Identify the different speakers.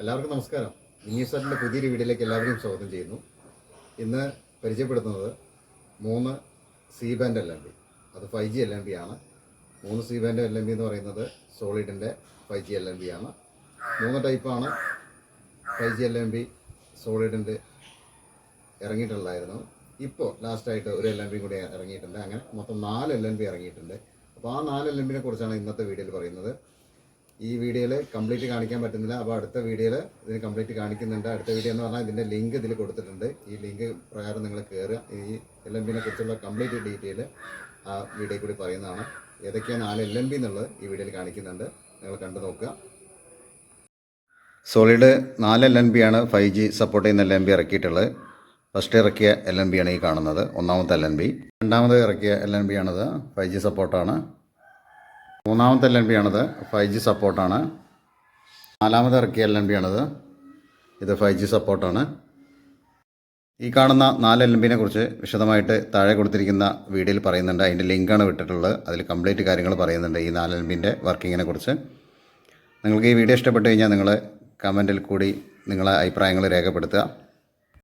Speaker 1: എല്ലാവർക്കും നമസ്കാരം. മിനിസാറ്റിൻ്റെ പുതിയൊരു വീഡിയോയിലേക്ക് എല്ലാവരെയും സ്വാഗതം ചെയ്യുന്നു. ഇന്ന് പരിചയപ്പെടുത്തുന്നത് 3 സി ബാൻഡ് LMB. അത് 5G LMB ആണ്. 3 സി ബാൻഡ് LMB എന്ന് പറയുന്നത് സോളിഡിൻ്റെ 5G LMB ആണ്. 3 ടൈപ്പാണ് 5G LMB സോളിഡിൻ്റെ ഇറങ്ങിയിട്ടുള്ളായിരുന്നു. ഇപ്പോൾ ലാസ്റ്റായിട്ട് ഒരു LMB കൂടി ഇറങ്ങിയിട്ടുണ്ട്. അങ്ങനെ മൊത്തം 4 LMB ഇറങ്ങിയിട്ടുണ്ട്. അപ്പോൾ ആ 4 LMB കുറിച്ചാണ് ഇന്നത്തെ വീഡിയോയിൽ പറയുന്നത്. ഈ വീഡിയോയിൽ കംപ്ലീറ്റ് കാണിക്കാൻ പറ്റുന്നില്ല. അപ്പോൾ അടുത്ത വീഡിയോയിൽ ഇതിന് കംപ്ലീറ്റ് കാണിക്കുന്നുണ്ട്. അടുത്ത വീഡിയോ എന്ന് പറഞ്ഞാൽ ഇതിൻ്റെ ലിങ്ക് ഇതിൽ കൊടുത്തിട്ടുണ്ട്. ഈ ലിങ്ക് പ്രകാരം നിങ്ങൾ കയറുക. ഈ LMB കുറിച്ചുള്ള കംപ്ലീറ്റ് ഡീറ്റെയിൽ ആ വീഡിയോയിൽ കൂടി പറയുന്നതാണ്. ഏതൊക്കെയാണ് 4 LMB എന്നുള്ളത് ഈ വീഡിയോയിൽ കാണിക്കുന്നുണ്ട്. നിങ്ങൾ കണ്ടു നോക്കുക. സോളിഡ് 4 LMB ആണ് 5G സപ്പോർട്ട് ചെയ്യുന്ന LMB ഇറക്കിയിട്ടുള്ളത്. ഫസ്റ്റ് ഇറക്കിയ LMB ആണ് ഈ കാണുന്നത്, ഒന്നാമത്തെ LMB. രണ്ടാമത് ഇറക്കിയ LMB ആണത്, 5G സപ്പോർട്ടാണ്. മൂന്നാമത്തെ LMB ആണത്, 5G സപ്പോർട്ടാണ്. നാലാമത് ഇറക്കിയ LMB ആണത്, ഇത് 5G സപ്പോർട്ടാണ്. ഈ കാണുന്ന 4 LMB കുറിച്ച് വിശദമായിട്ട് താഴെ കൊടുത്തിരിക്കുന്ന വീഡിയോയിൽ പറയുന്നുണ്ട്. അതിൻ്റെ ലിങ്കാണ് വിട്ടിട്ടുള്ളത്. അതിൽ കംപ്ലീറ്റ് കാര്യങ്ങൾ പറയുന്നുണ്ട് ഈ 4 LMB വർക്കിങ്ങിനെ കുറിച്ച്. നിങ്ങൾക്ക് ഈ വീഡിയോ ഇഷ്ടപ്പെട്ട് കഴിഞ്ഞാൽ നിങ്ങൾ കമൻറ്റിൽ കൂടി നിങ്ങളെ അഭിപ്രായങ്ങൾ രേഖപ്പെടുത്തുക.